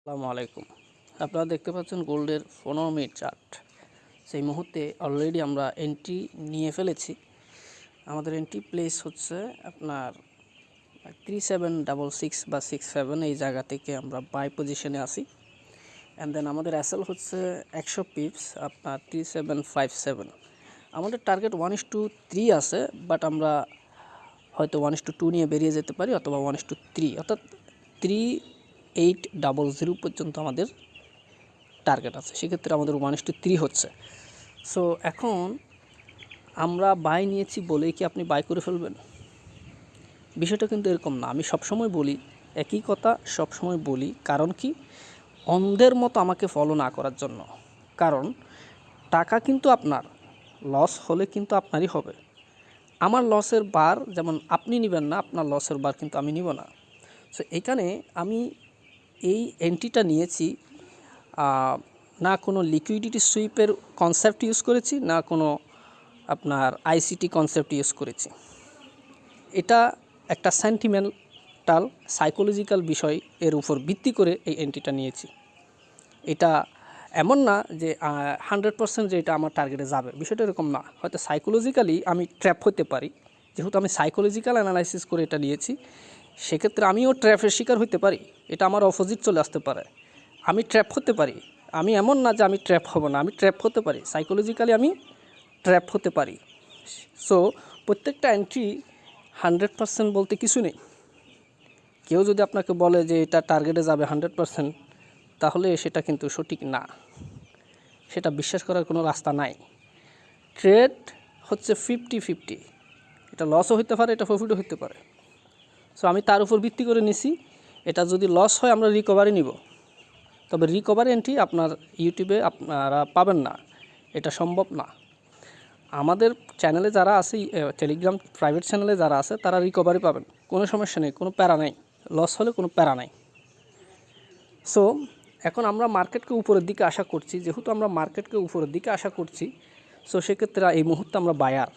আসসালামু আলাইকুম। আপনারা দেখতে পাচ্ছেন গোল্ডের 15 মিনিট চার্ট। সেই মুহূর্তে অলরেডি আমরা এন্ট্রি নিয়ে ফেলেছি। আমাদের এন্ট্রি প্লেস হচ্ছে আপনার 3766 বা 67 এই জায়গা থেকে আমরা বাই পজিশনে আছি। অ্যান্ড দেন আমাদের অ্যাসেল হচ্ছে 100 পিপস আপনার 3757। আমাদের টার্গেট 1:3 আছে, বাট আমরা হয়তো 1:2 নিয়ে বেরিয়ে যেতে পারি অথবা 1:3 অর্থাৎ 3800 পর্যন্ত আমাদের টার্গেট আছে। সেক্ষেত্রে আমাদের 1:3 হচ্ছে। সো এখন আমরা বাই নিয়েছি বলেই কি আপনি বাই করে ফেলবেন? বিষয়টা কিন্তু এরকম না। আমি সবসময় বলি, একই কথা সবসময় বলি, কারণ কি অন্ধের মতো আমাকে ফলো না করার জন্য। কারণ টাকা কিন্তু আপনার, লস হলে কিন্তু আপনারই হবে। আমার লসের বার যেমন আপনি নেবেন না, আপনার লসের বার কিন্তু আমি নিব না। সো এখানে আমি এই এন্ট্রিটা নিয়েছি, না কোনো লিকুইডিটি সুইপের কনসেপ্ট ইউজ করেছি, না কোনো আপনার আইসিটি কনসেপ্ট ইউজ করেছি। এটা একটা সেন্টিমেন্টাল সাইকোলজিক্যাল বিষয় এর উপর ভিত্তি করে এই এন্ট্রিটা নিয়েছি। এটা এমন না যে 100% যে এটা আমার টার্গেটে যাবে, বিষয়টা এরকম না। হয়তো সাইকোলজিক্যালি আমি ট্র্যাপ হতে পারি, যেহেতু আমি সাইকোলজিক্যাল অ্যানালাইসিস করে এটা নিয়েছি। সেক্ষেত্রে আমিও ট্র্যাপের শিকার হতে পারি, এটা আমার অপোজিট চলে আসতে পারে। আমি ট্র্যাপ হতে পারি, আমি এমন না যে আমি ট্র্যাপ হব না, আমি ট্র্যাপ হতে পারি, সাইকোলজিক্যালি আমি ট্র্যাপ হতে পারি। সো প্রত্যেকটা এন্ট্রি 100% বলতে কিছু নেই। কেউ যদি আপনাকে বলে যে এটা টার্গেটে যাবে 100%, তাহলে সেটা কিন্তু সঠিক না, সেটা বিশ্বাস করার কোনো রাস্তা নাই। ট্রেড হচ্ছে 50-50, এটা লসও হতে পারে, এটা প্রফিটও হতে পারে। সো আমি তার উপর ভিত্তি করে নিছি। এটা যদি লস হয় আমরা রিকভারি নিব, তবে রিকভারি এন্ট্রি আপনার ইউটিউবে আপনারা পাবেন না, এটা সম্ভব না। আমাদের চ্যানেলে যারা আছে, টেলিগ্রাম প্রাইভেট চ্যানেলে যারা আছে, তারা রিকভারি পাবেন, কোনো সমস্যা নেই, কোনো প্যারা নেই, লস হলে কোনো প্যারা নেই। সো এখন আমরা মার্কেটকে উপরের দিকে আশা করছি, যেহেতু আমরা মার্কেটকে উপরের দিকে আশা করছি, সো সেক্ষেত্রে এই মুহূর্তে আমরা বায়ার।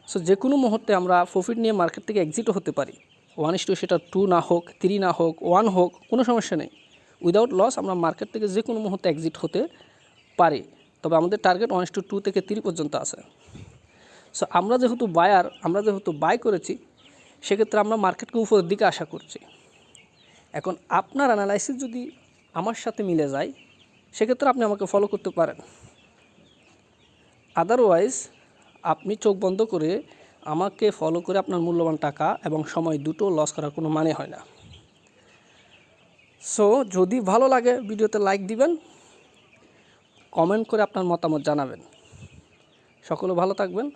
সো যে কোনো মুহূর্তে আমরা প্রফিট নিয়ে মার্কেট থেকে এক্সিটও হতে পারি। 1:2 সেটা 2 না হোক, 3 না হোক, 1 হোক, কোনো সমস্যা নেই। উইদাউট লস আমরা মার্কেট থেকে যে কোনো মুহূর্তে এক্সিট হতে পারি, তবে আমাদের টার্গেট 1:2 থেকে 3 পর্যন্ত আছে। সো আমরা যেহেতু বায়ার, আমরা যেহেতু বাই করেছি, সেক্ষেত্রে আমরা মার্কেটকে উপরের দিকে আশা করছি। এখন আপনার অ্যানালাইসিস যদি আমার সাথে মিলে যায়, সেক্ষেত্রে আপনি আমাকে ফলো করতে পারেন। আদারওয়াইজ আপনি চোখ বন্ধ করে আমাকে ফলো করে আপনার মূল্যবান টাকা এবং সময় দুটো লস করার কোনো মানে হয় না। সো যদি ভালো লাগে ভিডিওতে লাইক দিবেন, কমেন্ট করে আপনার মতামত জানাবেন। সকলে ভালো থাকবেন।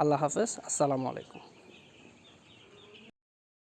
আল্লাহ হাফেজ। আসসালামু আলাইকুম।